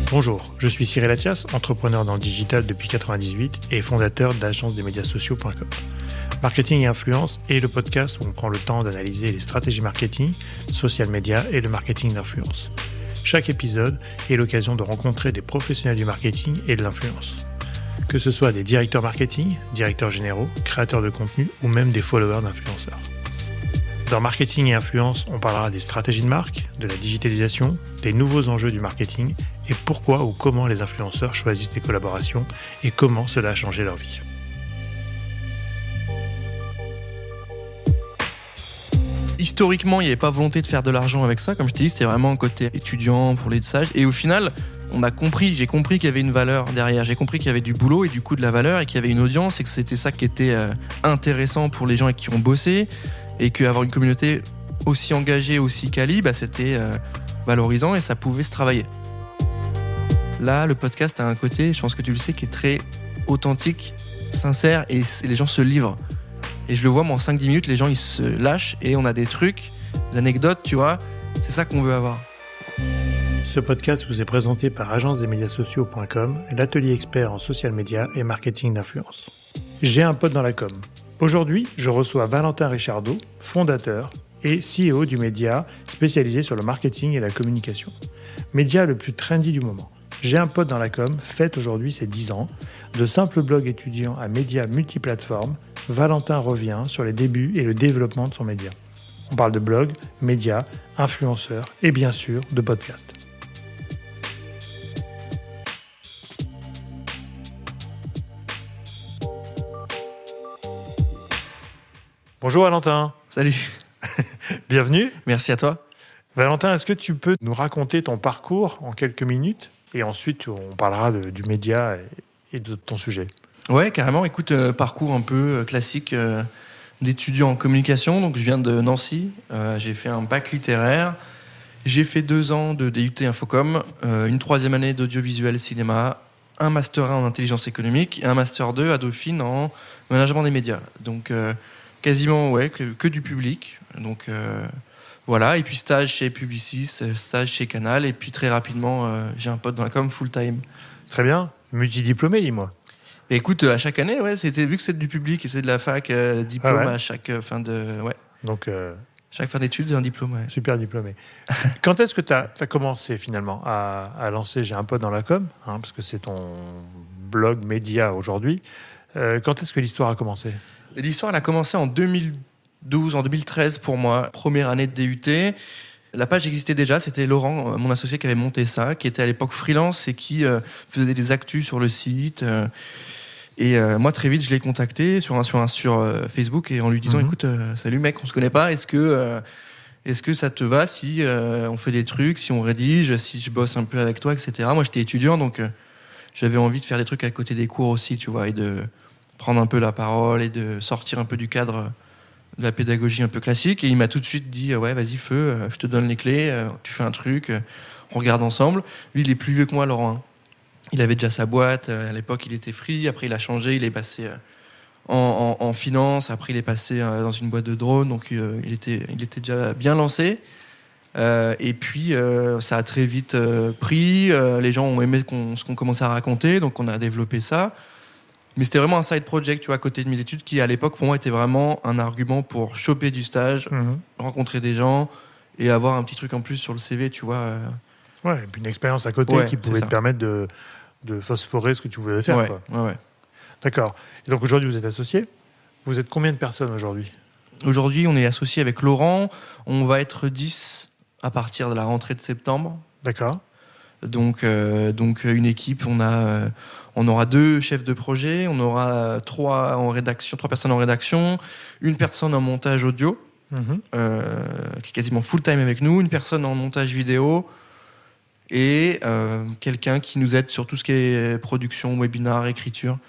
Bonjour, je suis Cyril Attias, entrepreneur dans le digital depuis 1998 et fondateur d'agence-des-médias-sociaux.com. Marketing et influence est le podcast où on prend le temps d'analyser les stratégies marketing, social media et le marketing d'influence. Chaque épisode est l'occasion de rencontrer des professionnels du marketing et de l'influence. Que ce soit des directeurs marketing, directeurs généraux, créateurs de contenu ou même des followers d'influenceurs. Dans Marketing et Influence, on parlera des stratégies de marque, de la digitalisation, des nouveaux enjeux du marketing et pourquoi ou comment les influenceurs choisissent des collaborations et comment cela a changé leur vie. Historiquement, il n'y avait pas volonté de faire de l'argent avec ça. Comme je t'ai dit, c'était vraiment un côté étudiant pour les sages. Et au final, j'ai compris qu'il y avait une valeur derrière. J'ai compris qu'il y avait du boulot et du coup de la valeur et qu'il y avait une audience et que c'était ça qui était intéressant pour les gens avec qui on bossait. Et qu'avoir une communauté aussi engagée, aussi quali, c'était valorisant et ça pouvait se travailler. Là, le podcast a un côté, je pense que tu le sais, qui est très authentique, sincère et les gens se livrent. Et je le vois, moi, en 5-10 minutes, les gens, ils se lâchent et on a des trucs, des anecdotes, tu vois. C'est ça qu'on veut avoir. Ce podcast vous est présenté par agence-des-médias-sociaux.com, l'atelier expert en social media et marketing d'influence. J'ai un pote dans la com. Aujourd'hui, je reçois Valentin Richardot, fondateur et CEO du média spécialisé sur le marketing et la communication. Média le plus trendy du moment. J'ai un pote dans la com fête aujourd'hui ses 10 ans. De simple blog étudiant à média multiplateforme, Valentin revient sur les débuts et le développement de son média. On parle de blog, médias, influenceurs et bien sûr de podcast. Bonjour Valentin. Salut. Bienvenue. Merci à toi. Valentin, est-ce que tu peux nous raconter ton parcours en quelques minutes ? Et ensuite, on parlera du média et de ton sujet. Ouais, carrément. Écoute, parcours un peu classique d'étudiant en communication. Donc, je viens de Nancy. J'ai fait un bac littéraire. J'ai fait 2 ans de DUT Infocom, une 3e année d'audiovisuel cinéma, un master 1 en intelligence économique et un master 2 à Dauphine en management des médias. Donc, quasiment que du public. Donc, voilà. Et puis, stage chez Publicis, stage chez Canal. Et puis, très rapidement, j'ai un pote dans la com full-time. Très bien. Multidiplômé, dis-moi. Et écoute, à chaque année, vu que c'est du public et c'est de la fac, diplôme à chaque fin de... Ouais. Donc, chaque fin d'études, un diplôme, ouais. Super diplômé. Quand est-ce que tu as commencé finalement à lancer J'ai un pote dans la com, parce que c'est ton blog média aujourd'hui. Quand est-ce que l'histoire a commencé ? L'histoire, elle a commencé en 2013 pour moi, première année de DUT. La page existait déjà, c'était Laurent, mon associé, qui avait monté ça, qui était à l'époque freelance et qui faisait des actus sur le site. Et moi, très vite, je l'ai contacté sur Facebook et en lui disant écoute, salut mec, on se connaît pas, est-ce que ça te va si on fait des trucs, si on rédige, si je bosse un peu avec toi, etc. Moi, j'étais étudiant, donc j'avais envie de faire des trucs à côté des cours aussi, tu vois, et de prendre un peu la parole et de sortir un peu du cadre de la pédagogie un peu classique. Et il m'a tout de suite dit ouais, vas-y feu, je te donne les clés, tu fais un truc, on regarde ensemble. Lui, il est plus vieux que moi, Laurent. Il avait déjà sa boîte, à l'époque il était free, après il a changé, il est passé en finance, après il est passé dans une boîte de drones, donc il était déjà bien lancé. Et puis ça a très vite pris, les gens ont aimé ce qu'on commençait à raconter, donc on a développé ça. Mais c'était vraiment un side project, tu vois, à côté de mes études, qui à l'époque pour moi était vraiment un argument pour choper du stage, rencontrer des gens et avoir un petit truc en plus sur le CV, tu vois. Ouais, et puis une expérience à côté qui pouvait te permettre de phosphorer ce que tu voulais faire. Ouais, quoi. Ouais. D'accord. Et donc aujourd'hui, vous êtes associés. Vous êtes combien de personnes aujourd'hui ? Aujourd'hui, on est associés avec Laurent. On va être 10 à partir de la rentrée de septembre. D'accord. Donc une équipe, on aura 2 chefs de projet, on aura 3 personnes en rédaction, une personne en montage audio, qui est quasiment full-time avec nous, une personne en montage vidéo et quelqu'un qui nous aide sur tout ce qui est production, webinar, écriture,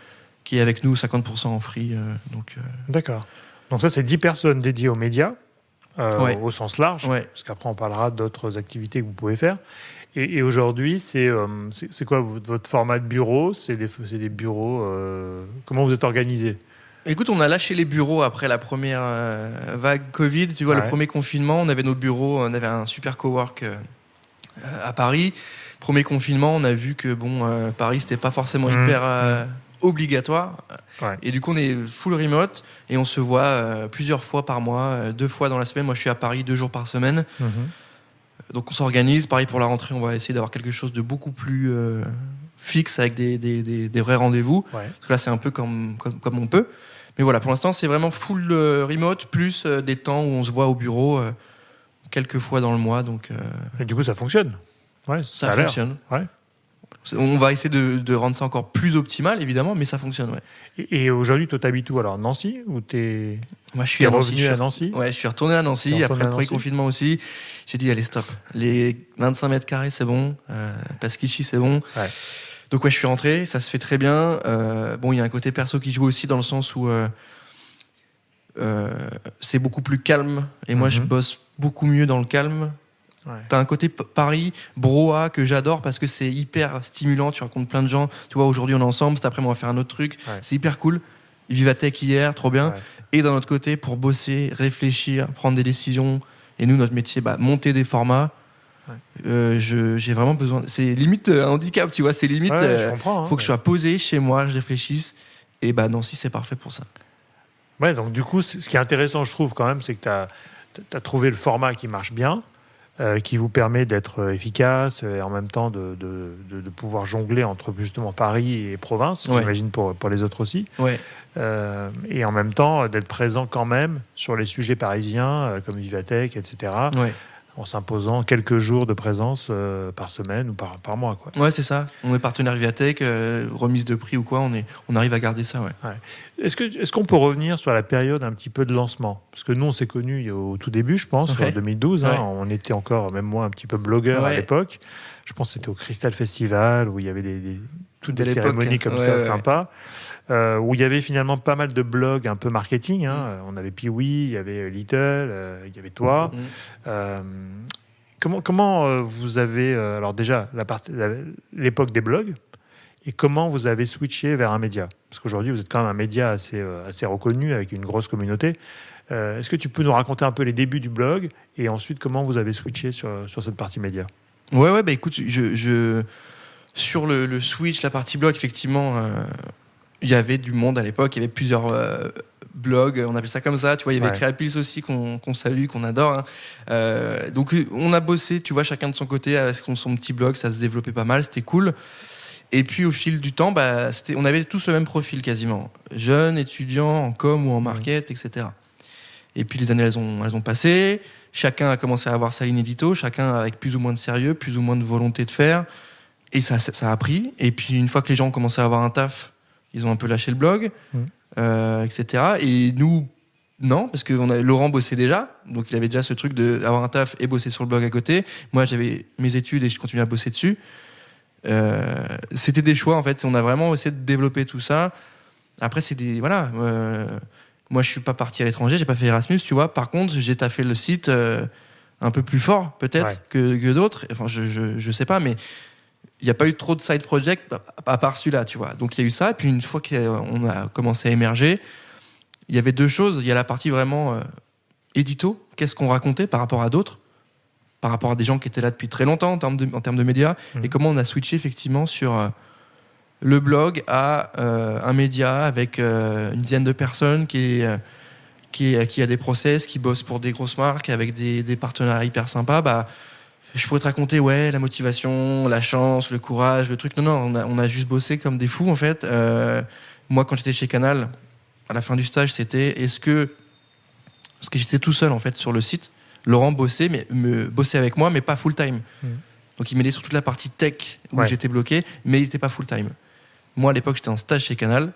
qui est avec nous 50% en free. D'accord. Donc ça, c'est 10 personnes dédiées aux médias, au sens large, parce qu'après on parlera d'autres activités que vous pouvez faire. Et aujourd'hui, c'est quoi votre format de bureau ? C'est des bureaux. Comment vous êtes organisé ? Écoute, on a lâché les bureaux après la première vague Covid. Tu vois, le premier confinement, on avait nos bureaux, on avait un super cowork À Paris, premier confinement, on a vu que Paris, c'était pas forcément hyper obligatoire. Ouais. Et du coup, on est full remote et on se voit plusieurs fois par mois, 2 fois dans la semaine. Moi, je suis à Paris 2 jours par semaine. Donc, on s'organise. Pareil, pour la rentrée, on va essayer d'avoir quelque chose de beaucoup plus fixe avec des vrais rendez-vous. Ouais. Parce que là, c'est un peu comme on peut. Mais voilà, pour l'instant, c'est vraiment full remote, plus des temps où on se voit au bureau quelques fois dans le mois. Donc, Et du coup, ça fonctionne. Ouais, ça fonctionne. Ouais. On va essayer de rendre ça encore plus optimal, évidemment, mais ça fonctionne, ouais. Et aujourd'hui, toi, t'habites où alors? Nancy? Ou Moi, je suis à Nancy, revenu à Nancy? Ouais, je suis retourné à Nancy après le premier confinement aussi. J'ai dit, allez, stop. Les 25 mètres carrés, c'est bon. Pasquichi, c'est bon. Ouais. Donc, ouais, je suis rentré. Ça se fait très bien. Il y a un côté perso qui joue aussi dans le sens où c'est beaucoup plus calme. Et moi, je bosse beaucoup mieux dans le calme. Ouais. T'as un côté Paris, Broa, que j'adore parce que c'est hyper stimulant. Tu rencontres plein de gens. Tu vois, aujourd'hui, on est ensemble. Cet après-midi, on va faire un autre truc. Ouais. C'est hyper cool. Vivatech hier, trop bien. Ouais. Et d'un autre côté, pour bosser, réfléchir, prendre des décisions. Et nous, notre métier, monter des formats. Ouais. J'ai vraiment besoin. C'est limite un handicap, tu vois. C'est limite. Je comprends, faut que je sois posé chez moi, je réfléchisse. Et Nancy, c'est parfait pour ça. Ouais, donc du coup, ce qui est intéressant, je trouve, quand même, c'est que t'as trouvé le format qui marche bien. Qui vous permet d'être efficace et en même temps de pouvoir jongler entre justement Paris et province, j'imagine pour les autres aussi. Ouais. Et en même temps d'être présent quand même sur les sujets parisiens comme Vivatech, etc. Ouais. En s'imposant quelques jours de présence par semaine ou par mois, quoi. Ouais, c'est ça. On est partenaire Vivatech, remise de prix ou quoi, on arrive à garder ça, ouais. Est-ce qu'on peut revenir sur la période un petit peu de lancement? Parce que nous, on s'est connus au tout début, je pense, en 2012. Ouais. On était encore, même moi, un petit peu blogueur à l'époque. Je pense que c'était au Crystal Festival, où il y avait toutes des cérémonies comme ça, sympas. Où il y avait finalement pas mal de blogs un peu marketing. On avait Piwi, il y avait Little, il y avait toi. Comment vous avez... alors déjà, l'époque des blogs, et comment vous avez switché vers un média? Parce qu'aujourd'hui, vous êtes quand même un média assez reconnu, avec une grosse communauté. Est-ce que tu peux nous raconter un peu les débuts du blog, et ensuite comment vous avez switché sur cette partie média? Ouais, écoute, sur le switch, la partie blog, effectivement... il y avait du monde à l'époque, il y avait plusieurs blogs, on appelle ça comme ça, tu vois, il y avait Créapils aussi qu'on salue, qu'on adore. Donc on a bossé, tu vois, chacun de son côté avec son petit blog, ça se développait pas mal, c'était cool. Et puis au fil du temps, on avait tous le même profil quasiment, jeunes, étudiants en com ou en market, etc. Et puis les années elles ont passé, chacun a commencé à avoir sa ligne édito, chacun avec plus ou moins de sérieux, plus ou moins de volonté de faire, et ça a pris. Et puis une fois que les gens ont commencé à avoir un taf, ils ont un peu lâché le blog, etc. Et nous, non, parce que Laurent bossait déjà, donc il avait déjà ce truc d'avoir un taf et bosser sur le blog à côté. Moi, j'avais mes études et je continuais à bosser dessus. C'était des choix, en fait. On a vraiment essayé de développer tout ça. Après, c'est des... Voilà. Moi, je suis pas parti à l'étranger, j'ai pas fait Erasmus, tu vois. Par contre, j'ai taffé le site un peu plus fort, peut-être, que d'autres. Enfin, je sais pas, mais... Il n'y a pas eu trop de side project à part celui-là, tu vois. Donc il y a eu ça. Et puis une fois qu'on a commencé à émerger, il y avait 2 choses. Il y a la partie vraiment édito. Qu'est-ce qu'on racontait par rapport à d'autres, par rapport à des gens qui étaient là depuis très longtemps en termes de médias. Et comment on a switché effectivement sur le blog à un média avec une dizaine de personnes qui a des process, qui bosse pour des grosses marques avec des partenariats hyper sympas. Je pourrais te raconter, la motivation, la chance, le courage, le truc. Non, on a juste bossé comme des fous, en fait. Moi, quand j'étais chez Canal, à la fin du stage, c'était parce que j'étais tout seul, en fait, sur le site. Laurent bossait avec moi, mais pas full-time. Donc, il m'aidait sur toute la partie tech où j'étais bloqué, mais il n'était pas full-time. Moi, à l'époque, j'étais en stage chez Canal,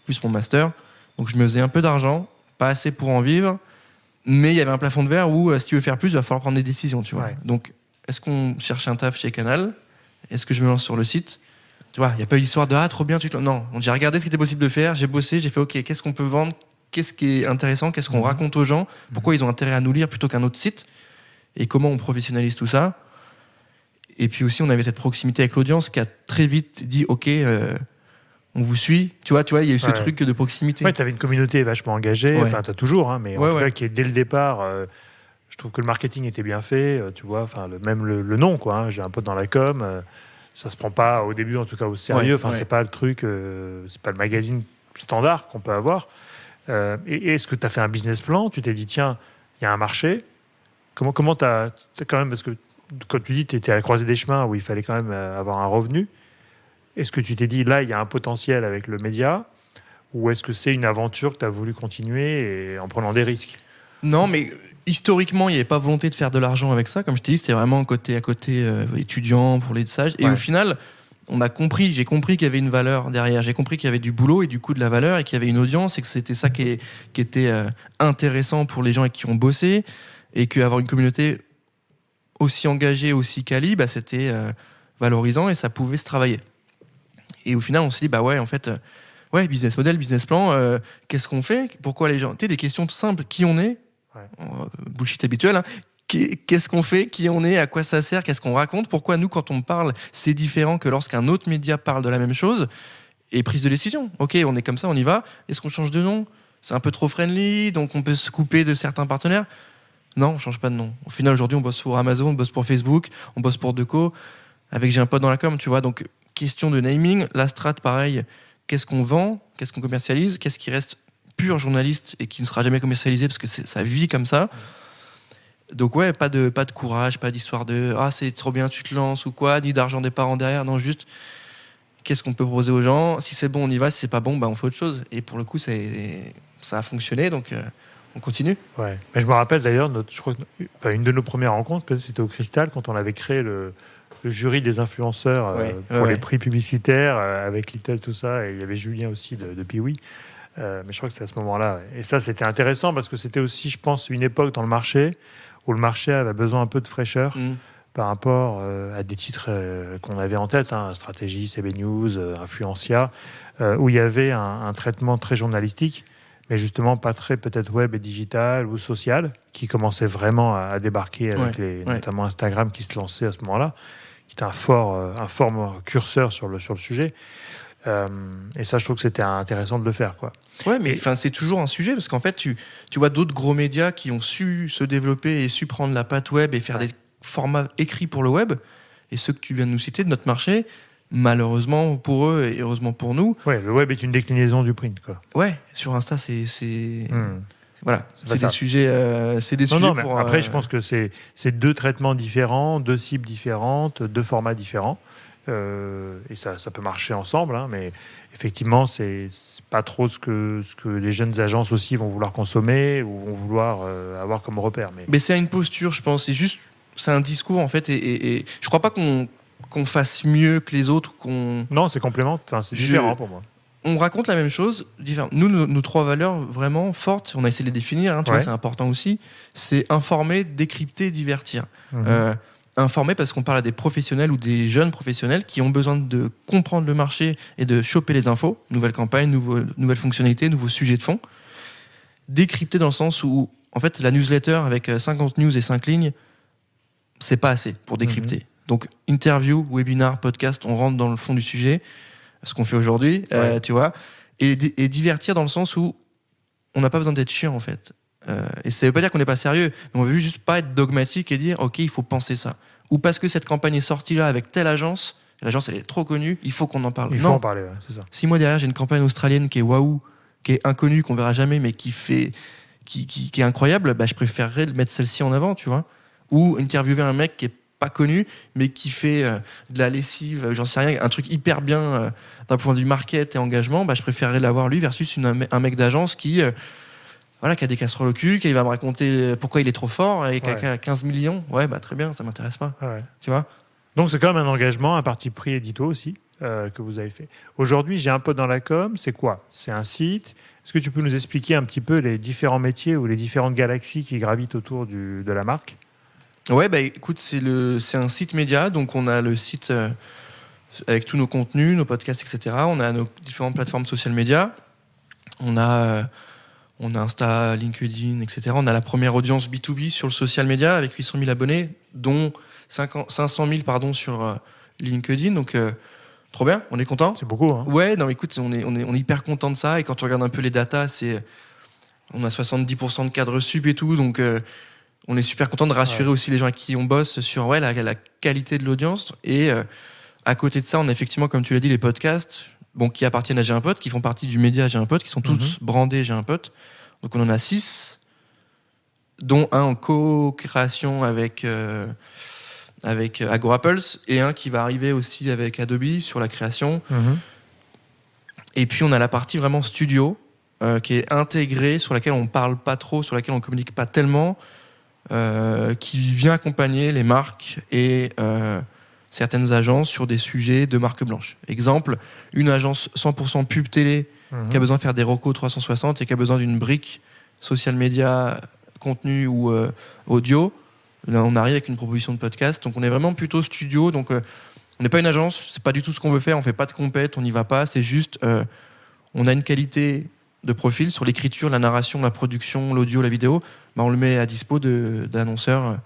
plus mon master. Donc, je me faisais un peu d'argent, pas assez pour en vivre, mais il y avait un plafond de verre où, si tu veux faire plus, il va falloir prendre des décisions, tu vois. Donc, est-ce qu'on cherche un taf chez Canal? Est-ce que je me lance sur le site? Tu vois, il n'y a pas eu l'histoire de trop bien, non. J'ai regardé ce qui était possible de faire, j'ai bossé, j'ai fait OK, qu'est-ce qu'on peut vendre? Qu'est-ce qui est intéressant? Qu'est-ce qu'on raconte aux gens? Pourquoi ils ont intérêt à nous lire plutôt qu'un autre site? Et comment on professionnalise tout ça? Et puis aussi, on avait cette proximité avec l'audience qui a très vite dit OK, on vous suit. Tu vois, il y a eu ce truc de proximité. Ouais, tu avais une communauté vachement engagée, enfin, tu as toujours, mais en tout cas, qui est dès le départ. Je trouve que le marketing était bien fait, tu vois, même le nom, quoi. Hein, j'ai un pote dans la com, ça se prend pas au début, en tout cas, au sérieux. C'est pas le truc, c'est pas le magazine standard qu'on peut avoir. Et est-ce que tu as fait un business plan? Tu t'es dit, tiens, il y a un marché. Comment t'as quand même, parce que quand tu dis tu étais à la croisée des chemins où il fallait quand même avoir un revenu, est-ce que tu t'es dit, là, il y a un potentiel avec le média, ou est-ce que c'est une aventure que tu as voulu continuer et en prenant des risques? Non, mais historiquement, il n'y avait pas volonté de faire de l'argent avec ça. Comme je t'ai dit, c'était vraiment côté à côté étudiant pour les sages. Et au final, j'ai compris qu'il y avait une valeur derrière. J'ai compris qu'il y avait du boulot et du coup de la valeur et qu'il y avait une audience et que c'était ça qui était intéressant pour les gens avec qui on bossait et qu'avoir une communauté aussi engagée, aussi quali, c'était valorisant et ça pouvait se travailler. Et au final, on s'est dit, en fait, business model, business plan, qu'est-ce qu'on fait? Pourquoi les gens? Tu sais, des questions simples. Qui on est? Bullshit habituel, hein. Qu'est-ce qu'on fait? Qui on est? À quoi ça sert? Qu'est-ce qu'on raconte? Pourquoi nous, quand on parle, c'est différent que lorsqu'un autre média parle de la même chose? Et prise de décision. Ok, on est comme ça, on y va. Est-ce qu'on change de nom? C'est un peu trop friendly, donc on peut se couper de certains partenaires? Non, on change pas de nom. Au final, aujourd'hui, on bosse pour Amazon, on bosse pour Facebook, on bosse pour Deco. Avec J'ai un pote dans la com, tu vois. Donc, question de naming. La strat, pareil. Qu'est-ce qu'on vend? Qu'est-ce qu'on commercialise? Qu'est-ce qui reste pur journaliste et qui ne sera jamais commercialisé parce que ça vit comme ça. Donc pas de courage, pas d'histoire de c'est trop bien, tu te lances ou quoi, ni d'argent des parents derrière. Non, juste qu'est-ce qu'on peut proposer aux gens? Si c'est bon, on y va. Si c'est pas bon, on fait autre chose. Et pour le coup, ça a fonctionné, donc on continue. Ouais. Mais je me rappelle d'ailleurs, je crois une de nos premières rencontres, peut-être c'était au Cristal, quand on avait créé le jury des influenceurs pour les prix publicitaires avec Little, tout ça, et il y avait Julien aussi de Piwi. Mais je crois que c'est à ce moment-là. Ouais. Et ça, c'était intéressant parce que c'était aussi, je pense, une époque dans le marché où le marché avait besoin un peu de fraîcheur par rapport à des titres qu'on avait en tête, Stratégie, CB News, Influencia, où il y avait un traitement très journalistique, mais justement pas très peut-être web et digital ou social, qui commençait vraiment à débarquer avec notamment Instagram qui se lançait à ce moment-là, qui était un fort curseur sur le sujet. Et ça, je trouve que c'était intéressant de le faire, quoi. Ouais, mais c'est toujours un sujet parce qu'en fait, tu vois d'autres gros médias qui ont su se développer et su prendre la patte web et faire des formats écrits pour le web. Et ceux que tu viens de nous citer de notre marché, malheureusement pour eux et heureusement pour nous. Ouais, le web est une déclinaison du print, quoi. Ouais, sur Insta, voilà, c'est des sujets. C'est des sujets. Non, mais après, je pense que c'est deux traitements différents, deux cibles différentes, deux formats différents. Et ça peut marcher ensemble, mais effectivement, c'est pas trop ce que les jeunes agences aussi vont vouloir consommer ou vont vouloir avoir comme repère. Mais c'est une posture, je pense. C'est un discours en fait, et je crois pas qu'on fasse mieux que les autres. Non, c'est complémentaire. C'est différent pour moi. On raconte la même chose, différent. Nous, nos trois valeurs vraiment fortes, on a essayé de les définir. Tu vois, c'est important aussi. C'est informer, décrypter, divertir. Informer parce qu'on parle à des professionnels ou des jeunes professionnels qui ont besoin de comprendre le marché et de choper les infos, nouvelles campagnes, nouvelles fonctionnalités, nouveaux sujets de fond. Décrypter dans le sens où, en fait, la newsletter avec 50 news et 5 lignes, c'est pas assez pour décrypter. Donc, interview, webinar, podcast, on rentre dans le fond du sujet, ce qu'on fait aujourd'hui, tu vois, et divertir dans le sens où on n'a pas besoin d'être chiant, en fait. Et ça veut pas dire qu'on n'est pas sérieux, mais on veut juste pas être dogmatique et dire ok, il faut penser ça, ou parce que cette campagne est sortie là avec telle agence, l'agence elle est trop connue, il faut qu'on en parle. Il faut en parler, c'est ça. Si moi derrière j'ai une campagne australienne qui est waouh, qui est inconnue, qu'on verra jamais, mais qui est incroyable, je préférerais mettre celle-ci en avant, tu vois, ou interviewer un mec qui est pas connu mais qui fait de la lessive, j'en sais rien, un truc hyper bien d'un point de vue market et engagement, je préférerais l'avoir lui versus un mec d'agence qui qui a des casseroles au cul, qui va me raconter pourquoi il est trop fort et qui a 15 millions. Très bien, ça m'intéresse pas. Tu vois. Donc c'est quand même un engagement, un parti pris édito aussi que vous avez fait. Aujourd'hui, J'ai un pote dans la com, c'est quoi? C'est un site. Est-ce que tu peux nous expliquer un petit peu les différents métiers ou les différentes galaxies qui gravitent autour de la marque? Ouais, écoute, c'est un site média, donc on a le site avec tous nos contenus, nos podcasts, etc. On a nos différentes plateformes social média. On a Insta, LinkedIn, etc. On a la première audience B2B sur le social media avec 800 000 abonnés, dont 500 000 sur LinkedIn. Donc, trop bien, on est content. C'est beaucoup. Ouais, non, écoute, on est hyper content de ça. Et quand tu regardes un peu les datas, on a 70% de cadres sup et tout. Donc, on est super content de rassurer aussi les gens avec qui on bosse sur la qualité de l'audience. Et à côté de ça, on a effectivement, comme tu l'as dit, les podcasts qui appartiennent à J'ai un pote, qui font partie du média J'ai un pote, qui sont tous brandés J'ai un pote. Donc on en a 6, dont un en co-création avec AgoraPulse et un qui va arriver aussi avec Adobe sur la création. Et puis on a la partie vraiment studio qui est intégrée, sur laquelle on parle pas trop, sur laquelle on communique pas tellement, qui vient accompagner les marques et certaines agences sur des sujets de marque blanche. Exemple, une agence 100% pub télé qui a besoin de faire des recos 360 et qui a besoin d'une brique social media, contenu ou audio. Là, on arrive avec une proposition de podcast. Donc on est vraiment plutôt studio. Donc on n'est pas une agence, c'est pas du tout ce qu'on veut faire. On fait pas de compète, on n'y va pas. C'est juste, on a une qualité de profil sur l'écriture, la narration, la production, l'audio, la vidéo. On le met à dispo d'annonceurs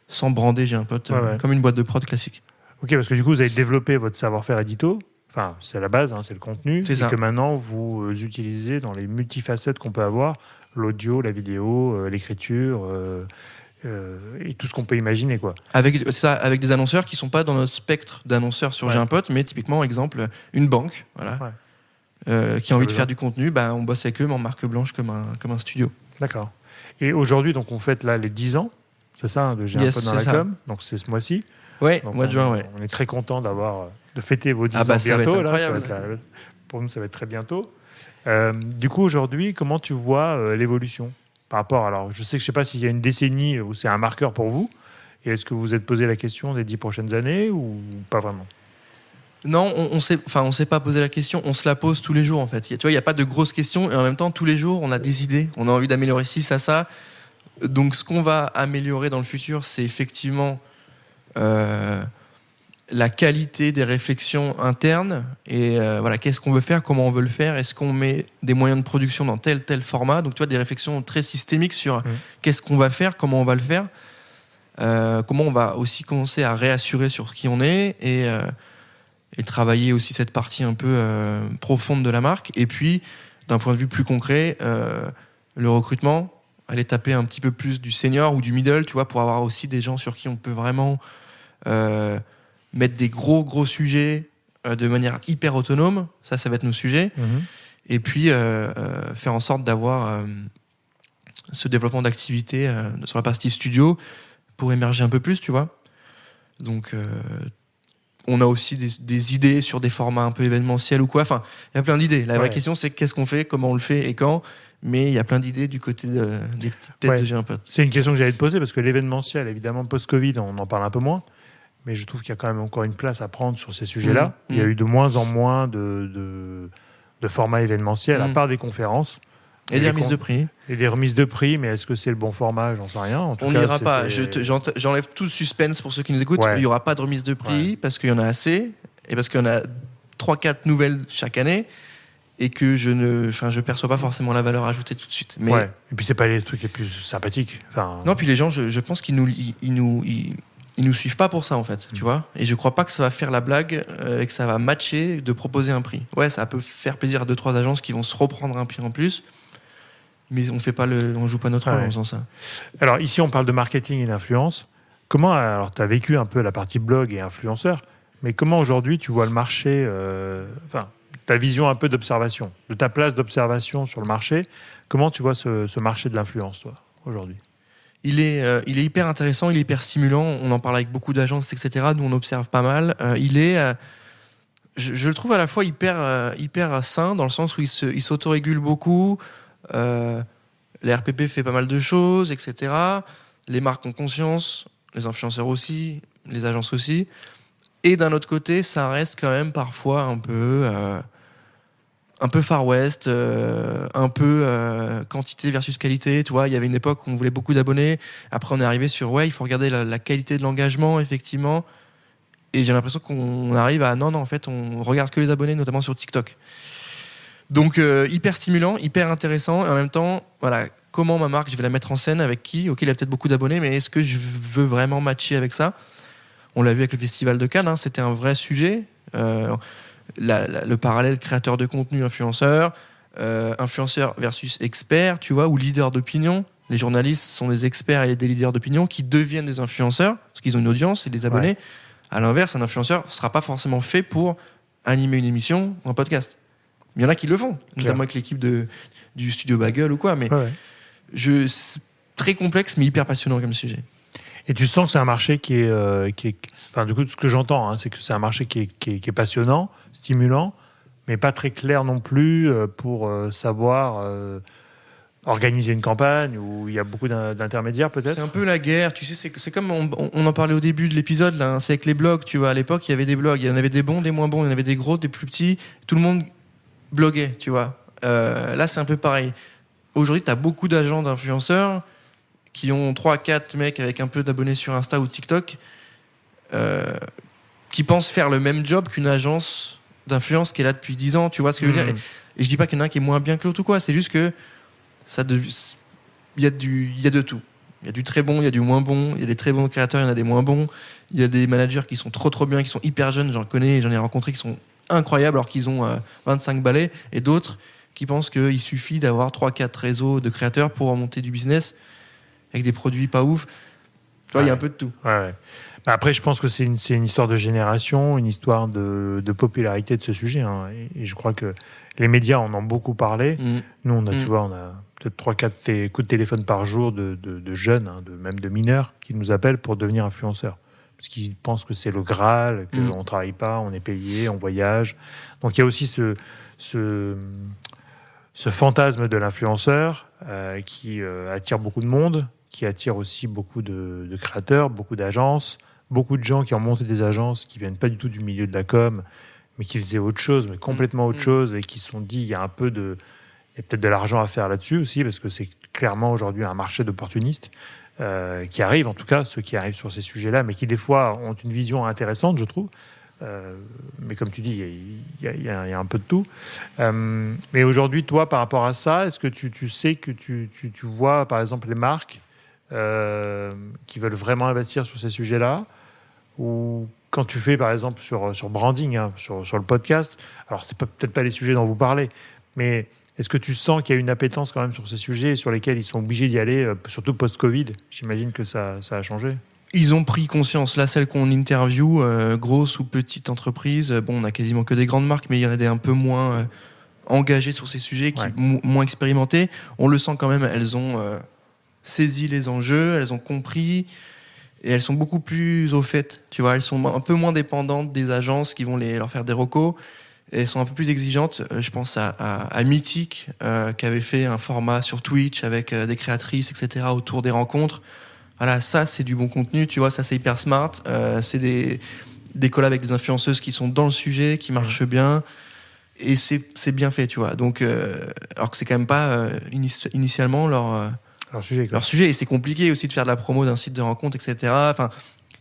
sans brander J'ai un pote, comme une boîte de prod classique. Ok, parce que du coup, vous avez développé votre savoir-faire édito. Enfin, c'est la base, c'est le contenu. C'est ça. Que maintenant, vous utilisez dans les multifacettes qu'on peut avoir, l'audio, la vidéo, l'écriture, et tout ce qu'on peut imaginer, quoi. Avec des annonceurs qui sont pas dans notre spectre d'annonceurs sur J'ai un pote, mais typiquement, exemple, une banque, qui a envie de faire du contenu, on bosse avec eux, mais en marque blanche comme un studio. D'accord. Et aujourd'hui, donc, on fête là les 10 ans, c'est ça, de J'ai un pote dans la com, donc c'est ce mois-ci. Ouais, mois de juin, On est très content de fêter vos 10 ans ça bientôt. Va être incroyable. Pour nous, ça va être très bientôt. Du coup, aujourd'hui, comment tu vois l'évolution par rapport... Alors, je sais pas s'il y a une décennie où c'est un marqueur pour vous. Et est-ce que vous vous êtes posé la question des 10 prochaines années ou pas vraiment ? Non, on s'est pas posé la question, on se la pose tous les jours en fait. Tu vois, il n'y a pas de grosses questions et en même temps, tous les jours, on a des idées, on a envie d'améliorer ci, ça. Donc, ce qu'on va améliorer dans le futur, c'est effectivement la qualité des réflexions internes et qu'est-ce qu'on veut faire, comment on veut le faire, est-ce qu'on met des moyens de production dans tel format. Donc, tu vois, des réflexions très systémiques sur qu'est-ce qu'on va faire, comment on va le faire, comment on va aussi commencer à réassurer sur qui on est et travailler aussi cette partie un peu profonde de la marque. Et puis, d'un point de vue plus concret, le recrutement, aller taper un petit peu plus du senior ou du middle, tu vois, pour avoir aussi des gens sur qui on peut vraiment mettre des gros sujets de manière hyper autonome. Ça va être nos sujets. Et puis, faire en sorte d'avoir ce développement d'activité sur la partie studio pour émerger un peu plus, tu vois. Donc... on a aussi des idées sur des formats un peu événementiels ou quoi. Enfin, il y a plein d'idées. La vraie question, c'est qu'est-ce qu'on fait, comment on le fait et quand. Mais il y a plein d'idées du côté des petites têtes de J'ai un pote. C'est une question que j'allais te poser parce que l'événementiel, évidemment, post-Covid, on en parle un peu moins. Mais je trouve qu'il y a quand même encore une place à prendre sur ces sujets-là. Il y a eu de moins en moins de formats événementiels, à part des conférences. Et des remises de prix. Et des remises de prix, mais est-ce que c'est le bon format ? J'en sais rien. On n'ira pas. J'enlève tout le suspense pour ceux qui nous écoutent. Il n'y aura pas de remise de prix parce qu'il y en a assez et parce qu'il y en a 3-4 nouvelles chaque année et que je perçois pas forcément la valeur ajoutée tout de suite. Mais... Et puis c'est pas les trucs les plus sympathiques. Non, puis les gens, je pense qu'ils nous suivent pas pour ça en fait, tu vois. Et je crois pas que ça va faire la blague et que ça va matcher de proposer un prix. Ouais, ça peut faire plaisir à 2-3 agences qui vont se reprendre un prix en plus. Mais on joue pas notre rôle en faisant ça. Alors ici, on parle de marketing et d'influence. Alors tu as vécu un peu la partie blog et influenceur, mais comment aujourd'hui tu vois le marché, ta vision un peu d'observation, de ta place d'observation sur le marché, comment tu vois ce marché de l'influence, toi, aujourd'hui ? Il est hyper intéressant, il est hyper stimulant. On en parle avec beaucoup d'agences, etc. Nous, on observe pas mal. Je le trouve à la fois hyper sain, dans le sens où il s'autorégule beaucoup. Les RPP fait pas mal de choses, etc. Les marques ont conscience, les influenceurs aussi, les agences aussi. Et d'un autre côté, ça reste quand même parfois un peu Far West, un peu quantité versus qualité. Tu vois, il y avait une époque où on voulait beaucoup d'abonnés. Après, on est arrivé sur il faut regarder la qualité de l'engagement, effectivement. Et j'ai l'impression qu'on arrive à non, en fait, on regarde que les abonnés, notamment sur TikTok. Donc hyper stimulant, hyper intéressant et en même temps, comment ma marque, je vais la mettre en scène, avec qui ? Ok, il a peut-être beaucoup d'abonnés, mais est-ce que je veux vraiment matcher avec ça ? On l'a vu avec le Festival de Cannes, c'était un vrai sujet. Le parallèle créateur de contenu, influenceur versus expert, tu vois, ou leader d'opinion. Les journalistes sont des experts et des leaders d'opinion qui deviennent des influenceurs parce qu'ils ont une audience et des abonnés. Ouais. À l'inverse, un influenceur ne sera pas forcément fait pour animer une émission ou un podcast. Il y en a qui le font, notamment avec l'équipe du studio Bagel ou quoi. Mais c'est très complexe, mais hyper passionnant comme sujet. Et tu sens que c'est un marché qui est enfin, du coup, ce que j'entends, hein, c'est que c'est un marché qui est passionnant, stimulant, mais pas très clair non plus pour savoir organiser une campagne où il y a beaucoup d'intermédiaires peut-être. C'est un peu la guerre, tu sais, c'est comme on en parlait au début de l'épisode, là, hein, c'est avec les blogs, tu vois. À l'époque, il y avait des blogs, il y en avait des bons, des moins bons, il y en avait des gros, des plus petits. Tout le monde bloguait, tu vois. Là, c'est un peu pareil. Aujourd'hui, tu as beaucoup d'agents d'influenceurs qui ont 3-4 mecs avec un peu d'abonnés sur Insta ou TikTok qui pensent faire le même job qu'une agence d'influence qui est là depuis 10 ans, tu vois ce que je veux dire. Et je dis pas qu'il y en a un qui est moins bien que l'autre ou quoi, c'est juste que il y a de tout. Il y a du très bon, il y a du moins bon, il y a des très bons créateurs, il y en a des moins bons, il y a des managers qui sont trop bien, qui sont hyper jeunes, j'en connais, j'en ai rencontré qui sont incroyables alors qu'ils ont 25 balais, et d'autres qui pensent qu'il suffit d'avoir 3-4 réseaux de créateurs pour monter du business avec des produits pas ouf. Tu vois, il y a un peu de tout. Ouais. Après, je pense que c'est une histoire de génération, une histoire de popularité de ce sujet. Hein. Et je crois que les médias en ont beaucoup parlé. Nous, on a peut-être 3-4 coups de téléphone par jour de jeunes, hein, même de mineurs, qui nous appellent pour devenir influenceurs. Parce qu'ils pensent que c'est le Graal, qu'on ne travaille pas, on est payé, on voyage. Donc il y a aussi ce fantasme de l'influenceur qui attire beaucoup de monde, qui attire aussi beaucoup de créateurs, beaucoup d'agences, beaucoup de gens qui ont monté des agences qui viennent pas du tout du milieu de la com, mais qui faisaient autre chose, mais complètement autre chose, et qui se sont dit il y a peut-être de l'argent à faire là-dessus aussi, parce que c'est clairement aujourd'hui un marché d'opportunistes qui arrivent, en tout cas ceux qui arrivent sur ces sujets-là, mais qui des fois ont une vision intéressante, je trouve. Mais comme tu dis, il y a un peu de tout. Mais aujourd'hui, toi, par rapport à ça, est-ce que tu sais que tu vois, par exemple, les marques qui veulent vraiment investir sur ces sujets-là, ou quand tu fais, par exemple, sur branding, hein, sur le podcast, alors c'est peut-être pas les sujets dont vous parlez, mais est-ce que tu sens qu'il y a une appétence quand même sur ces sujets sur lesquels ils sont obligés d'y aller, surtout post-Covid? J'imagine que ça a changé. Ils ont pris conscience. Là, celles qu'on interview, grosses ou petites entreprises, on a quasiment que des grandes marques, mais il y en a des un peu moins engagées sur ces sujets, moins expérimentées. On le sent quand même, elles ont saisi les enjeux, elles ont compris, et elles sont beaucoup plus au fait. Tu vois, elles sont un peu moins dépendantes des agences qui vont leur faire des recos. Et elles sont un peu plus exigeantes. Je pense à Mythique, qui avait fait un format sur Twitch avec des créatrices, etc., autour des rencontres. Voilà, ça, c'est du bon contenu, tu vois, ça, c'est hyper smart. C'est des collabs avec des influenceuses qui sont dans le sujet, qui marchent bien. Et c'est bien fait, tu vois. Donc, alors que c'est quand même pas initialement leur sujet. Et c'est compliqué aussi de faire de la promo d'un site de rencontre, etc. Enfin,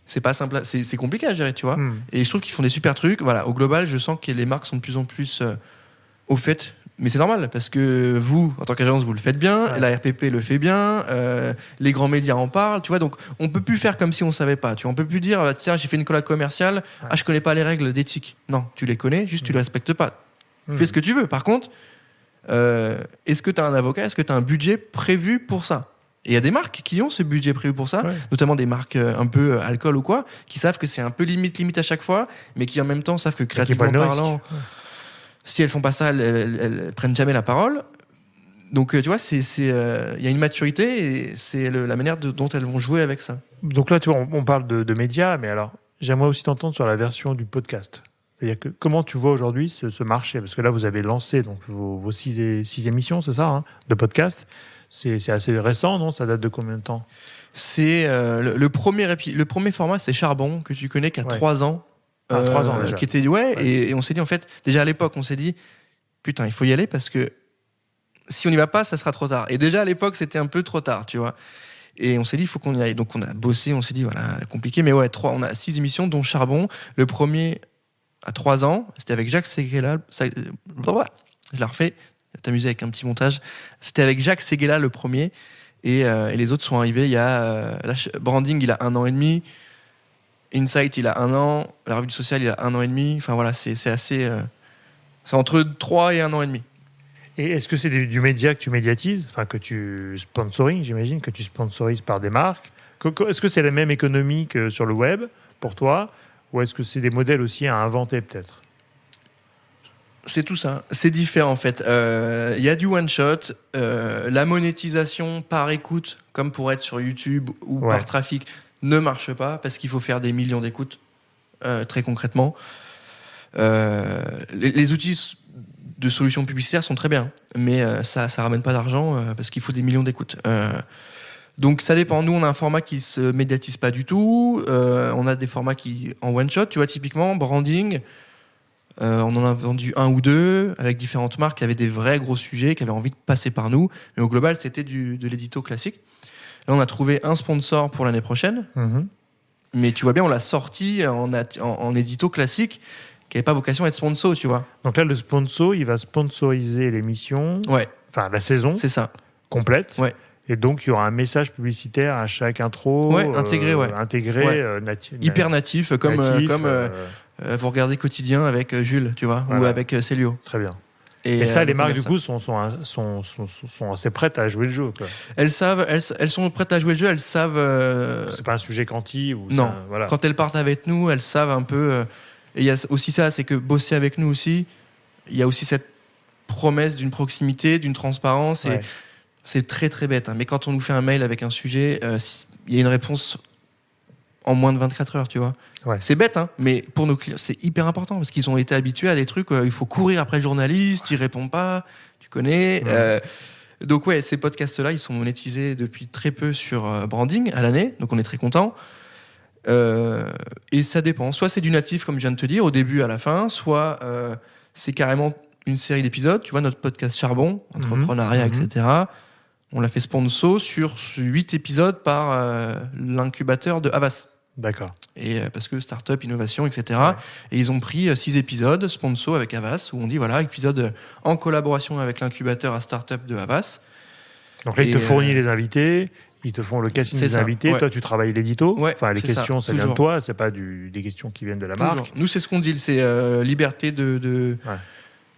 c'est pas simple, c'est compliqué à gérer, tu vois. Et je trouve qu'ils font des super trucs. Voilà, au global, je sens que les marques sont de plus en plus au fait. Mais c'est normal, parce que vous, en tant qu'agence, vous le faites bien, la RPP le fait bien, les grands médias en parlent, tu vois, donc on peut plus faire comme si on savait pas, tu vois, on peut plus dire, tiens, j'ai fait une collab commerciale, je connais pas les règles d'éthique. Non, tu les connais, juste tu les respectes pas. Fais ce que tu veux. Par contre, est-ce que tu as un avocat, est-ce que tu as un budget prévu pour ça? Et il y a des marques qui ont ce budget prévu pour ça, notamment des marques un peu alcool ou quoi, qui savent que c'est un peu limite à chaque fois, mais qui en même temps savent que créativement parlant, si elles font pas ça, elles prennent jamais la parole. Donc tu vois, il y a une maturité et c'est la manière dont elles vont jouer avec ça. Donc là, tu vois, on parle de médias, mais alors j'aimerais aussi t'entendre sur la version du podcast. C'est-à-dire que comment tu vois aujourd'hui ce marché? Parce que là, vous avez lancé donc vos 6 émissions, c'est ça, hein, de podcast. C'est assez récent, non? Ça date de combien de temps? C'est le premier format, c'est Charbon, que tu connais, qui a 3 ans. 3 ans déjà. Qui était, et on s'est dit, en fait, déjà à l'époque, on s'est dit, putain, il faut y aller parce que si on n'y va pas, ça sera trop tard. Et déjà à l'époque, c'était un peu trop tard, tu vois. Et on s'est dit, il faut qu'on y aille. Donc on a bossé, on s'est dit, voilà, compliqué. Mais on a 6 émissions, dont Charbon. Le premier, à 3 ans, c'était avec Jacques Séguéla. Je la refais, t'amuser avec un petit montage. C'était avec Jacques Séguéla, le premier. Et les autres sont arrivés, il y a Branding, il a 1 an et demi. Insight, il a 1 an. La revue du social, il a 1 an et demi. Enfin voilà, c'est assez... c'est entre 3 et 1 an et demi. Et est-ce que c'est du média que tu médiatises, enfin que tu sponsorises, j'imagine, que tu sponsorises par des marques? Est-ce que c'est la même économie que sur le web pour toi, ou est-ce que c'est des modèles aussi à inventer peut-être? C'est tout ça. C'est différent en fait. Il y a du one shot, la monétisation par écoute, comme pour être sur YouTube ou par trafic, ne marche pas parce qu'il faut faire des millions d'écoutes. Très concrètement, les outils de solutions publicitaires sont très bien, mais ça ramène pas d'argent parce qu'il faut des millions d'écoutes. Donc ça dépend. Nous, on a un format qui se médiatise pas du tout. On a des formats qui en one shot. Tu vois, typiquement branding. On en a vendu 1 ou 2 avec différentes marques qui avaient des vrais gros sujets, qui avaient envie de passer par nous. Mais au global, c'était de l'édito classique. Là, on a trouvé un sponsor pour l'année prochaine. Mm-hmm. Mais tu vois bien, on l'a sorti en édito classique, qui n'avait pas vocation à être sponsor, tu vois. Donc là, le sponsor, il va sponsoriser l'émission, enfin la saison, c'est ça, complète. Ouais. Et donc, il y aura un message publicitaire à chaque intro, intégré, hyper natif, comme vous regardez Quotidien avec Jules, tu vois, ou avec Célio. Très bien. Et ça, les marques, du coup, sont assez prêtes à jouer le jeu, quoi. Elles sont prêtes à jouer le jeu, elles savent... C'est pas un sujet quanti ou non, ça, voilà. Quand elles partent avec nous, elles savent un peu... Et il y a aussi ça, c'est que bosser avec nous aussi, il y a aussi cette promesse d'une proximité, d'une transparence, et c'est très très bête. Hein. Mais quand on nous fait un mail avec un sujet, il y a une réponse en moins de 24 heures, tu vois. Ouais. C'est bête, hein, mais pour nos clients, c'est hyper important parce qu'ils ont été habitués à des trucs, il faut courir après le journaliste, il répond pas, tu connais. Ouais. Donc ces podcasts-là, ils sont monétisés depuis très peu sur branding à l'année, donc on est très content. Et ça dépend. Soit c'est du natif, comme je viens de te dire, au début à la fin, soit c'est carrément une série d'épisodes. Tu vois, notre podcast Charbon, entrepreneuriat, etc. On l'a fait sponsor sur 8 épisodes par l'incubateur de Havas. D'accord. Et parce que start-up, innovation, etc. Ouais. Et ils ont pris 6 épisodes sponsor avec Havas, où on dit voilà, épisode en collaboration avec l'incubateur à start-up de Havas. Donc là, ils te fournissent les invités, ils te font le casting des invités. Ouais. Toi, tu travailles l'édito. Ouais, enfin, les questions, ça vient de toi, c'est pas des questions qui viennent de la marque. Nous, c'est ce qu'on dit, c'est liberté de... Ouais.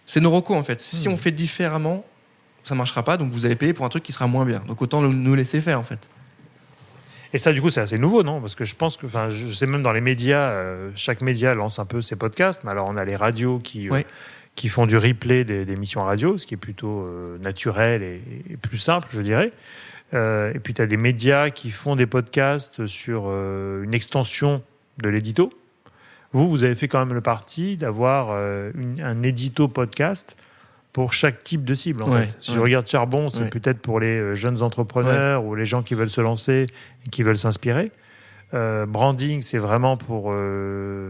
C'est nos recos, en fait. Si on fait différemment, ça marchera pas, donc vous allez payer pour un truc qui sera moins bien. Donc autant nous laisser faire, en fait. Et ça, du coup, c'est assez nouveau, non? Parce que je pense que, enfin, je sais même dans les médias, chaque média lance un peu ses podcasts. Mais alors, on a les radios qui font du replay des émissions radio, ce qui est plutôt naturel et plus simple, je dirais. Et puis, tu as des médias qui font des podcasts sur une extension de l'édito. Vous avez fait quand même le parti d'avoir un édito podcast pour chaque type de cible, en fait. Si je regarde Charbon, c'est peut-être pour les jeunes entrepreneurs ou les gens qui veulent se lancer et qui veulent s'inspirer. Branding, c'est vraiment pour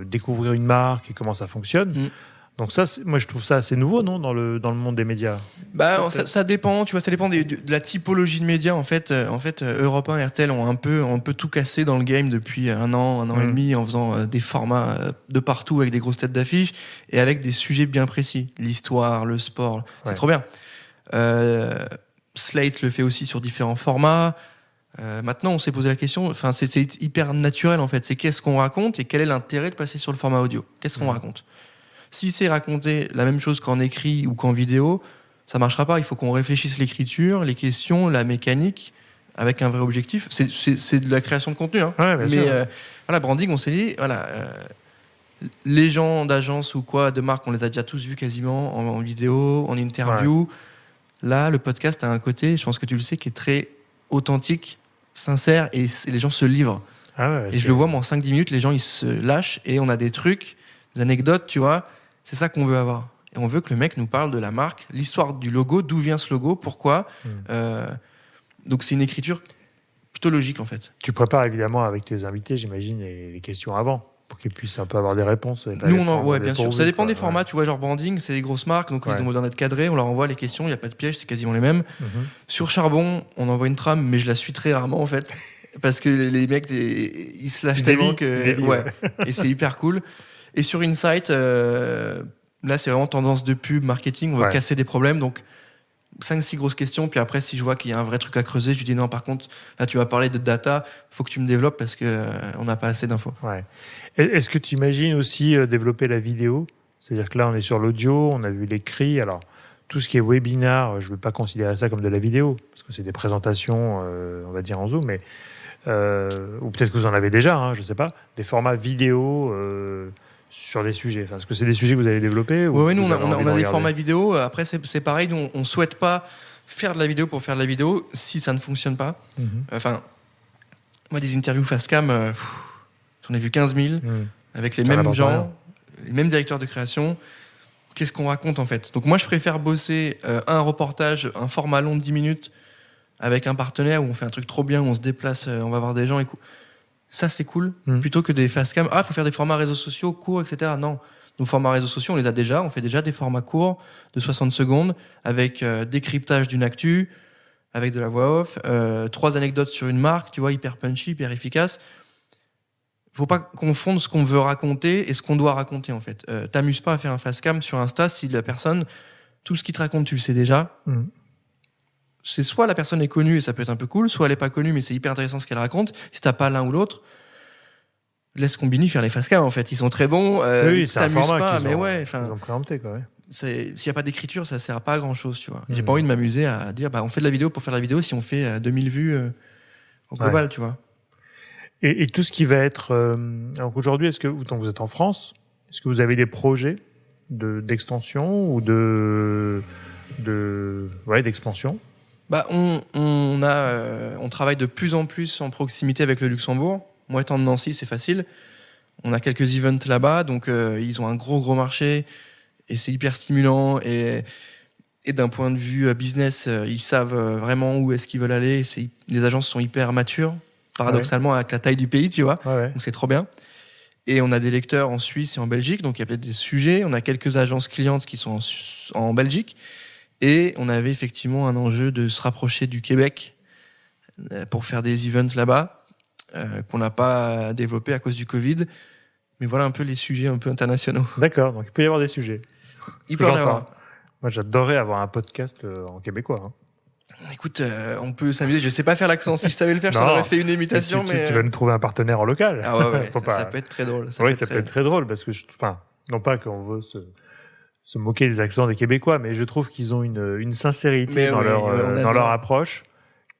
découvrir une marque et comment ça fonctionne. Donc ça, moi, je trouve ça assez nouveau, non, dans le monde des médias. Bah, ça dépend, tu vois, ça dépend de la typologie de médias. En fait, Europe 1, RTL ont un peu tout cassé dans le game depuis un an et demi, en faisant des formats de partout avec des grosses têtes d'affiche et avec des sujets bien précis. L'histoire, le sport, c'est trop bien. Slate le fait aussi sur différents formats. Maintenant, on s'est posé la question, enfin, c'est hyper naturel, en fait. C'est qu'est-ce qu'on raconte et quel est l'intérêt de passer sur le format audio? Qu'est-ce qu'on raconte? Si c'est raconter la même chose qu'en écrit ou qu'en vidéo, ça marchera pas. Il faut qu'on réfléchisse l'écriture, les questions, la mécanique, avec un vrai objectif. C'est de la création de contenu, hein. Ouais, mais voilà, branding, on s'est dit, les gens d'agence ou quoi, de marque, on les a déjà tous vus quasiment en vidéo, en interview. Ouais. Là, le podcast a un côté, je pense que tu le sais, qui est très authentique, sincère, et les gens se livrent. Et je le vois, moi, en 5-10 minutes, les gens, ils se lâchent, et on a des trucs, des anecdotes, tu vois. C'est ça qu'on veut avoir. Et on veut que le mec nous parle de la marque, l'histoire du logo, d'où vient ce logo, pourquoi. Donc c'est une écriture plutôt logique, en fait. Tu prépares évidemment avec tes invités, j'imagine, les questions avant, pour qu'ils puissent un peu avoir des réponses. Nous, bien sûr. Ça dépend des formats. Tu vois, genre branding, c'est des grosses marques, donc ils ont besoin d'être cadrés. On leur envoie les questions, il n'y a pas de piège, c'est quasiment les mêmes. Sur Charbon, on envoie une trame, mais je la suis très rarement, en fait. Parce que les mecs, ils se lâchent tellement que... Et c'est hyper cool. Et sur Insight, là, c'est vraiment tendance de pub, marketing. On va casser des problèmes. Donc, 5-6 grosses questions. Puis après, si je vois qu'il y a un vrai truc à creuser, je lui dis non, par contre, là, tu vas parler de data. Il faut que tu me développes parce qu'on n'a pas assez d'infos. Ouais. Est-ce que tu imagines aussi développer la vidéo? C'est-à-dire que là, on est sur l'audio, on a vu l'écrit. Alors, tout ce qui est webinar, je ne veux pas considérer ça comme de la vidéo, parce que c'est des présentations, on va dire en Zoom, mais, ou peut-être que vous en avez déjà, hein, je ne sais pas, des formats vidéo sur des sujets. Enfin, est-ce que c'est des sujets que vous avez développés? Oui, nous, on a des formats vidéo. Après, c'est pareil, nous, on ne souhaite pas faire de la vidéo pour faire de la vidéo si ça ne fonctionne pas. Enfin, moi, des interviews face cam, j'en ai vu 15 000, avec les mêmes gens, les mêmes directeurs de création. Qu'est-ce qu'on raconte en fait? Donc moi je préfère bosser un reportage, un format long de 10 minutes avec un partenaire où on fait un truc trop bien, où on se déplace, on va voir des gens et ça c'est cool, plutôt que des face cam. Ah, faut faire des formats réseaux sociaux courts, etc. Non, nos formats réseaux sociaux on les a déjà, on fait déjà des formats courts de 60 secondes avec décryptage d'une actu, avec de la voix off, 3 anecdotes sur une marque, tu vois, hyper punchy, hyper efficace. Faut pas confondre ce qu'on veut raconter et ce qu'on doit raconter en fait. T'amuses pas à faire un face cam sur Insta si la personne, tout ce qu'il te raconte tu le sais déjà. C'est soit la personne est connue et ça peut être un peu cool, soit elle est pas connue mais c'est hyper intéressant ce qu'elle raconte. Si t'as pas l'un ou l'autre, laisse Combini faire les face cam en fait. Ils sont très bons. Oui, c'est un format pas, qu'ils mais ont préempté quoi. Ouais. S'il y a pas d'écriture, ça sert à pas à grand chose, tu vois. J'ai pas envie de m'amuser à dire on fait de la vidéo pour faire de la vidéo si on fait 2000 vues au global, tu vois. Et tout ce qui va être... alors aujourd'hui, est-ce que tant que vous êtes en France, est-ce que vous avez des projets d'extension ou d'expansion? On travaille de plus en plus en proximité avec le Luxembourg. Moi, étant de Nancy, c'est facile. On a quelques events là-bas, donc ils ont un gros marché et c'est hyper stimulant. Et d'un point de vue business, ils savent vraiment où est-ce qu'ils veulent aller. Les agences sont hyper matures. Paradoxalement, avec la taille du pays, tu vois. Donc c'est trop bien. Et on a des lecteurs en Suisse et en Belgique, donc il y a peut-être des sujets. On a quelques agences clientes qui sont en Belgique. Et on avait effectivement un enjeu de se rapprocher du Québec pour faire des events là-bas, qu'on n'a pas développé à cause du Covid. Mais voilà un peu les sujets un peu internationaux. D'accord, donc il peut y avoir des sujets. Il peut y en avoir. Moi, j'adorerais avoir un podcast en québécois. Hein. Écoute, on peut s'amuser. Je sais pas faire l'accent. Si je savais le faire, je t'en aurais fait une imitation. Tu vas nous trouver un partenaire en local. Ah ouais. Ça peut être très drôle. Ça peut être très drôle parce que, non pas qu'on veut se moquer des accents des Québécois, mais je trouve qu'ils ont une sincérité dans leur approche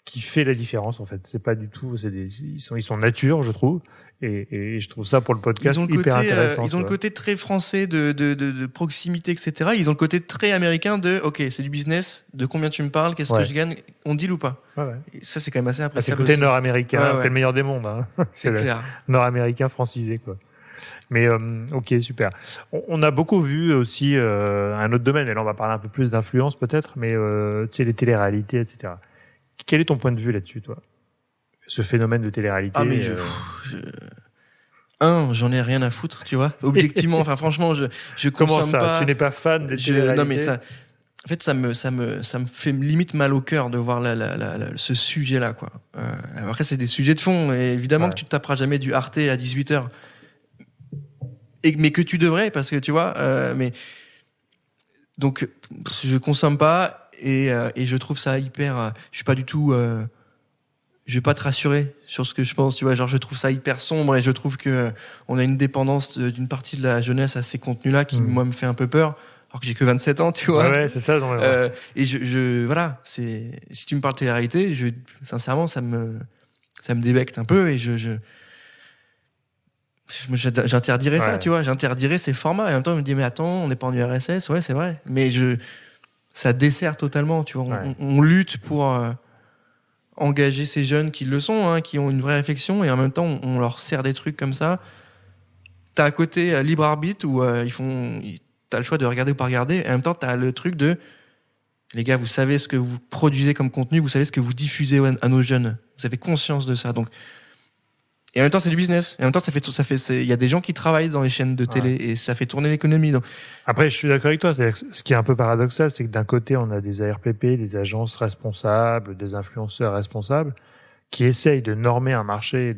qui fait la différence en fait. C'est pas du tout. Ils sont nature, je trouve. Et je trouve ça pour le podcast hyper intéressant. Ils ont le côté très français de proximité, etc. Ils ont le côté très américain de OK, c'est du business, de combien tu me parles, qu'est-ce que je gagne, on deal ou pas. Et ça, c'est quand même assez appréciable. C'est le côté nord-américain, c'est le meilleur des mondes. Hein. C'est clair. Nord-américain francisé, quoi. Mais OK, super. On a beaucoup vu aussi un autre domaine, et là on va parler un peu plus d'influence peut-être, mais tu sais, les téléréalités, etc. Quel est ton point de vue là-dessus, toi? Ce phénomène de télé-réalité. J'en ai rien à foutre, tu vois. Objectivement, franchement, je Comment consomme ça pas. Tu n'es pas fan des télé-réalités? Non, mais en fait, ça me fait limite mal au cœur de voir ce sujet-là, quoi. Après, c'est des sujets de fond, et évidemment que tu te taperas jamais du Arte à 18h. Mais que tu devrais, parce que tu vois, donc, je consomme pas, et je trouve ça hyper, je suis pas du tout, je vais pas te rassurer sur ce que je pense, tu vois, genre je trouve ça hyper sombre et je trouve que on a une dépendance d'une partie de la jeunesse à ces contenus-là qui moi me fait un peu peur, alors que j'ai que 27 ans, tu vois. Ouais, c'est ça. Non, et voilà, si tu me parles de télé-réalité, sincèrement ça me débecte un peu et j'interdirais ça, tu vois, j'interdirais ces formats et en même temps je me dis mais attends, on n'est pas en URSS, ouais c'est vrai, mais ça dessert totalement, tu vois, on lutte pour engager ces jeunes qui le sont, hein, qui ont une vraie réflexion, et en même temps on leur sert des trucs comme ça. T'as un côté libre arbitre où t'as le choix de regarder ou pas regarder, et en même temps t'as le truc de les gars, vous savez ce que vous produisez comme contenu, vous savez ce que vous diffusez à nos jeunes, vous avez conscience de ça, donc. Et en même temps c'est du business, et en même temps il y a des gens qui travaillent dans les chaînes de télé et ça fait tourner l'économie, donc. Après, je suis d'accord avec toi. Ce qui est un peu paradoxal, c'est que d'un côté, on a des ARPP, des agences responsables, des influenceurs responsables, qui essayent de normer un marché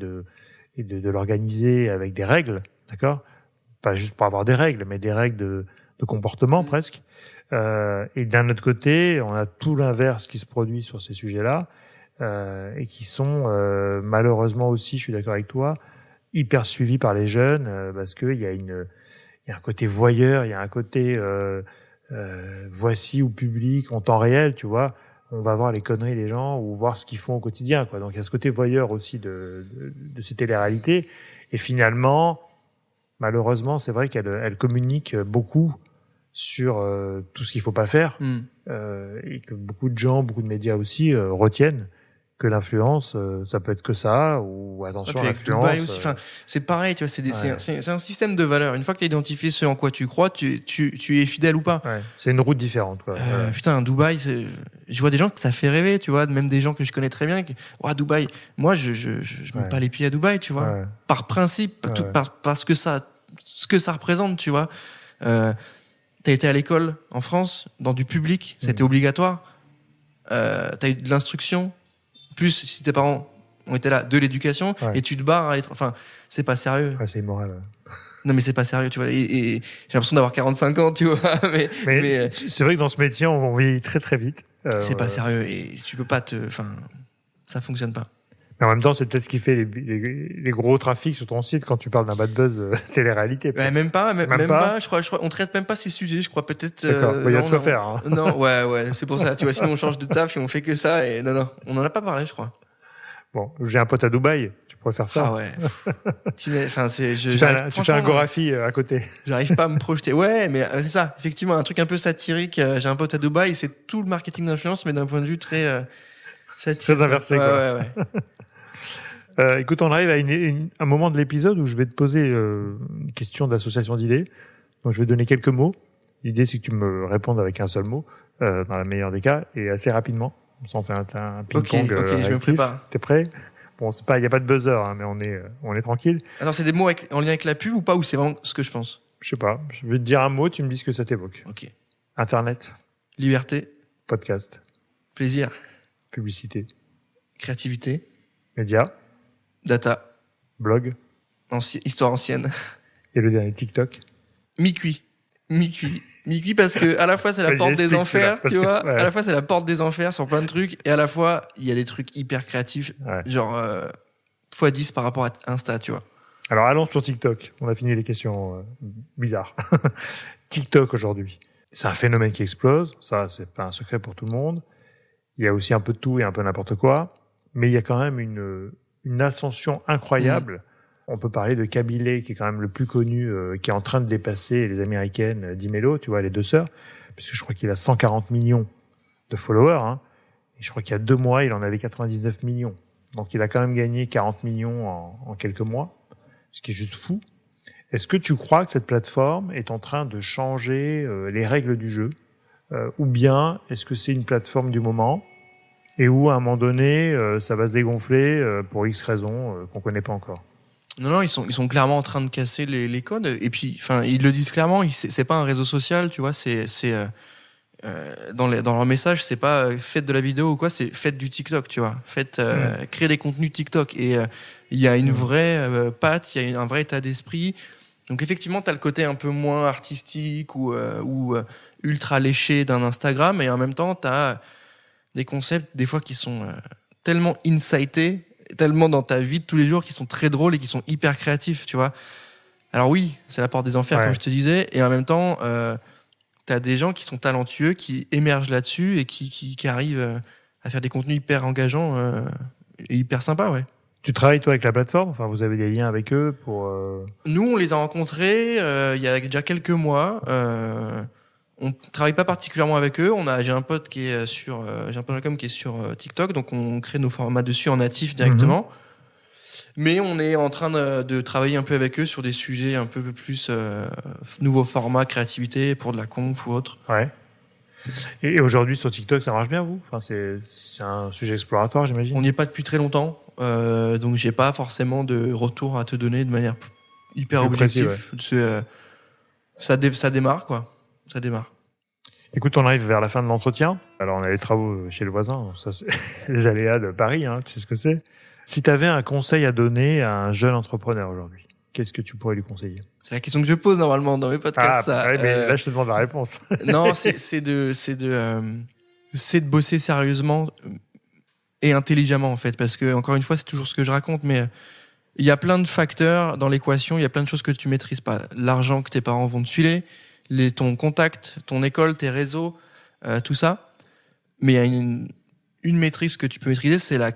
et de l'organiser avec des règles, d'accord? Pas juste pour avoir des règles, mais des règles de comportement presque. Et d'un autre côté, on a tout l'inverse qui se produit sur ces sujets-là, et qui sont malheureusement aussi, je suis d'accord avec toi, hyper suivis par les jeunes, parce qu'il y a un côté voyeur, il y a un côté voici ou public en temps réel, tu vois. On va voir les conneries des gens ou voir ce qu'ils font au quotidien, quoi. Donc il y a ce côté voyeur aussi de ces téléréalités. Et finalement, malheureusement, c'est vrai qu'elle communique beaucoup sur tout ce qu'il faut pas faire et que beaucoup de gens, beaucoup de médias aussi retiennent que l'influence, ça peut être que ça, ou attention à l'influence. Dubaï aussi, c'est pareil, tu vois, c'est un système de valeurs. Une fois que tu as identifié ce en quoi tu crois, tu es fidèle ou pas. Ouais, c'est une route différente, quoi. Putain, Dubaï, je vois des gens que ça fait rêver, tu vois, même des gens que je connais très bien. Dubaï, moi, je mets pas les pieds à Dubaï, tu vois, par principe, parce que ce que ça représente, tu vois. T'as été à l'école en France, dans du public, c'était obligatoire. T'as eu de l'instruction. Plus si tes parents ont été là, de l'éducation, et tu te barres à enfin, c'est pas sérieux. C'est immoral. Non, mais c'est pas sérieux, tu vois. Et j'ai l'impression d'avoir 45 ans, tu vois. mais c'est vrai que dans ce métier, on vieillit très très vite. C'est pas sérieux, et tu peux pas ça fonctionne pas. Mais en même temps, c'est peut-être ce qui fait les gros trafics sur ton site quand tu parles d'un bad buzz télé-réalité. Même pas. Je crois, on traite même pas ces sujets, je crois, peut-être. D'accord, il y a de quoi faire. Hein. Non, ouais, c'est pour ça. Tu vois, sinon on change de taf et on fait que ça, et non, on en a pas parlé, je crois. Bon, j'ai un pote à Dubaï, tu pourrais faire ça. Ah ouais. tu fais un Gorafi à côté. J'arrive pas à me projeter. Ouais, mais c'est ça. Effectivement, un truc un peu satirique. J'ai un pote à Dubaï, c'est tout le marketing d'influence, mais d'un point de vue très satirique. Très inversé, quoi. Ouais. Écoute, on arrive à un moment de l'épisode où je vais te poser une question d'association d'idées. Donc, je vais donner quelques mots. L'idée, c'est que tu me répondes avec un seul mot, dans la meilleure des cas, et assez rapidement. On fait un ping-pong. Ok, je me prépare. T'es prêt? Bon, il y a pas de buzzer, hein, mais on est tranquille. Alors, c'est des mots en lien avec la pub ou pas, ou c'est vraiment ce que je pense? Je sais pas. Je vais te dire un mot, tu me dis ce que ça t'évoque. Ok. Internet. Liberté. Podcast. Plaisir. Publicité. Créativité. Médias. Data. Blog. Histoire ancienne. Et le dernier, TikTok. Mi-cuit parce que à la fois c'est la porte des enfers, tu vois. À la fois c'est la porte des enfers sur plein de trucs, et à la fois il y a des trucs hyper créatifs, genre x10 par rapport à Insta, tu vois. Alors allons sur TikTok. On a fini les questions bizarres. TikTok aujourd'hui, c'est un phénomène qui explose. Ça, c'est pas un secret pour tout le monde. Il y a aussi un peu de tout et un peu n'importe quoi, mais il y a quand même une ascension incroyable. On peut parler de Kabilé, qui est quand même le plus connu, qui est en train de dépasser les américaines d'Imelo, tu vois, les deux sœurs, puisque je crois qu'il a 140 millions de followers, hein, et je crois qu'il y a 2 mois, il en avait 99 millions. Donc il a quand même gagné 40 millions en quelques mois, ce qui est juste fou. Est-ce que tu crois que cette plateforme est en train de changer les règles du jeu, ou bien est-ce que c'est une plateforme du moment, et où à un moment donné, ça va se dégonfler pour X raisons qu'on connaît pas encore? Non, ils sont clairement en train de casser les codes. Et puis, enfin, ils le disent clairement. C'est pas un réseau social, tu vois. Dans leur message, c'est pas faites de la vidéo ou quoi. C'est faites du TikTok, tu vois. Créez des contenus TikTok. Et il y a une vraie patte, il y a un vrai état d'esprit. Donc effectivement, t'as le côté un peu moins artistique ou ultra léché d'un Instagram, et en même temps, t'as des concepts des fois qui sont tellement insightés, tellement dans ta vie de tous les jours, qui sont très drôles et qui sont hyper créatifs, tu vois. Alors oui, c'est la porte des enfers, comme je te disais, et en même temps, t'as des gens qui sont talentueux, qui émergent là-dessus et qui arrivent à faire des contenus hyper engageants et hyper sympas, ouais. Tu travailles, toi, avec la plateforme? Enfin, vous avez des liens avec eux pour... Nous, on les a rencontrés il y a déjà quelques mois. On travaille pas particulièrement avec eux. J'ai un pote qui est sur TikTok, donc on crée nos formats dessus en natif directement. Mais on est en train de travailler un peu avec eux sur des sujets un peu plus nouveaux formats, créativité, pour de la conf ou autre. Ouais. Et aujourd'hui sur TikTok, ça marche bien, vous? Enfin, c'est un sujet exploratoire, j'imagine. On n'y est pas depuis très longtemps, donc j'ai pas forcément de retour à te donner de manière hyper objective. Ça démarre, quoi. Ça démarre. Écoute, on arrive vers la fin de l'entretien. Alors, on a les travaux chez le voisin. Ça, c'est les aléas de Paris, hein, tu sais ce que c'est. Si tu avais un conseil à donner à un jeune entrepreneur aujourd'hui, qu'est-ce que tu pourrais lui conseiller? C'est la question que je pose normalement dans mes podcasts. Mais là, je te demande la réponse. Non, c'est de bosser sérieusement et intelligemment, en fait. Parce que, encore une fois, c'est toujours ce que je raconte, mais il y a plein de facteurs dans l'équation. Il y a plein de choses que tu maîtrises pas. L'argent que tes parents vont te filer, ton contact, ton école, tes réseaux, tout ça. Mais il y a une maîtrise que tu peux maîtriser, c'est la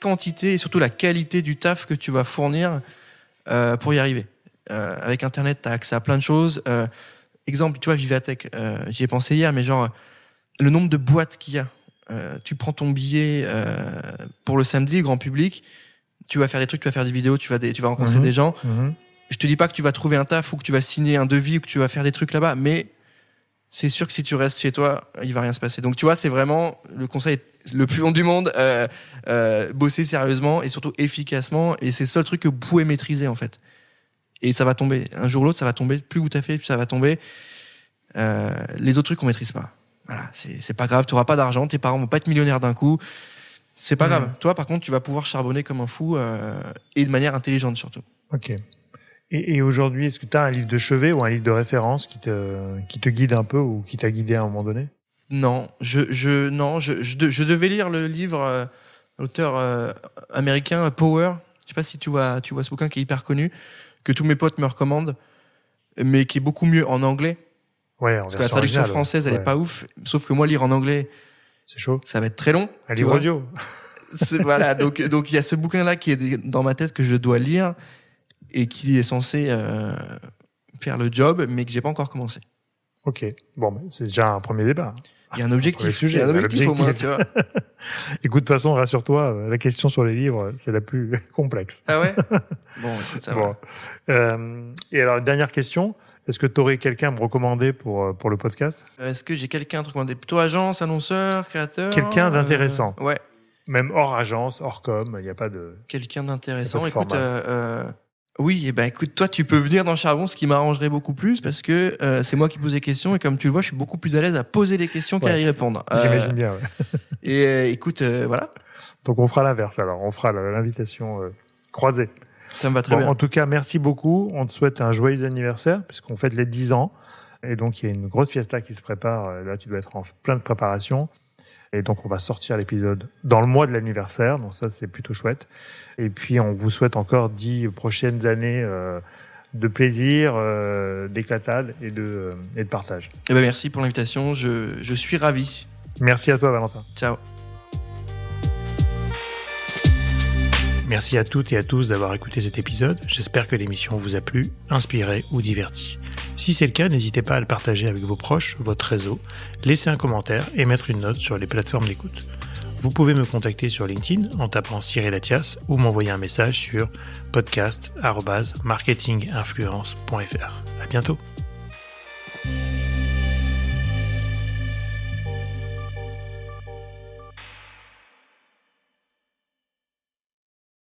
quantité et surtout la qualité du taf que tu vas fournir pour y arriver. Avec Internet, tu as accès à plein de choses. Exemple, tu vois, Vivatech, j'y ai pensé hier, mais genre, le nombre de boîtes qu'il y a. Tu prends ton billet pour le samedi, grand public, tu vas faire des trucs, tu vas faire des vidéos, tu vas rencontrer des gens. Je te dis pas que tu vas trouver un taf ou que tu vas signer un devis ou que tu vas faire des trucs là-bas, mais c'est sûr que si tu restes chez toi, il va rien se passer. Donc tu vois, c'est vraiment le conseil le plus long du monde, bosser sérieusement et surtout efficacement, et c'est le seul truc que vous pouvez maîtriser en fait. Et ça va tomber, un jour ou l'autre ça va tomber, plus vous taffez, plus ça va tomber. Les autres trucs on maîtrise pas. Voilà, c'est pas grave, tu auras pas d'argent, tes parents vont pas être millionnaires d'un coup, c'est pas grave. Toi par contre tu vas pouvoir charbonner comme un fou, et de manière intelligente surtout. Ok. Et aujourd'hui, est-ce que tu as un livre de chevet ou un livre de référence qui te guide un peu ou qui t'a guidé à un moment donné? Non, je devais lire le livre l'auteur américain Power. Je sais pas si tu vois ce bouquin qui est hyper connu, que tous mes potes me recommandent, mais qui est beaucoup mieux en anglais. Ouais, parce que la traduction française, elle est pas ouf. Sauf que moi, lire en anglais, c'est chaud. Ça va être très long. Un livre audio. Voilà, donc il y a ce bouquin-là qui est dans ma tête que je dois lire et qui est censé faire le job, mais que j'ai pas encore commencé. Ok, bon, mais c'est déjà un premier débat. Il y a un objectif. Il y a un objectif au moins, tu vois. Écoute, de toute façon, rassure-toi, la question sur les livres, c'est la plus complexe. Ah ouais? Bon, écoute, ça va. Et alors, dernière question. Est-ce que tu aurais quelqu'un à me recommander pour le podcast? Est-ce que j'ai quelqu'un à te recommander? Plutôt agence, annonceur, créateur? Quelqu'un d'intéressant. Ouais. Même hors agence, hors com, il n'y a pas de... Quelqu'un d'intéressant. Écoute, oui, écoute, toi, tu peux venir dans Charbon, ce qui m'arrangerait beaucoup plus, parce que c'est moi qui pose les questions, et comme tu le vois, je suis beaucoup plus à l'aise à poser les questions qu'à y répondre. J'imagine bien, ouais. Et écoute, voilà. Donc on fera l'inverse, alors. On fera l'invitation croisée. Ça me va très bien. En tout cas, merci beaucoup. On te souhaite un joyeux anniversaire, puisqu'on fête les 10 ans. Et donc, il y a une grosse fiesta qui se prépare. Là, tu dois être en plein de préparation. Et donc, on va sortir l'épisode dans le mois de l'anniversaire. Donc ça, c'est plutôt chouette. Et puis, on vous souhaite encore 10 prochaines années de plaisir, d'éclatade et de partage. Eh ben, merci pour l'invitation. Je suis ravi. Merci à toi, Valentin. Ciao. Merci à toutes et à tous d'avoir écouté cet épisode. J'espère que l'émission vous a plu, inspiré ou diverti. Si c'est le cas, n'hésitez pas à le partager avec vos proches, votre réseau, laisser un commentaire et mettre une note sur les plateformes d'écoute. Vous pouvez me contacter sur LinkedIn en tapant Cyril Athias ou m'envoyer un message sur podcast@marketinginfluence.fr. À bientôt.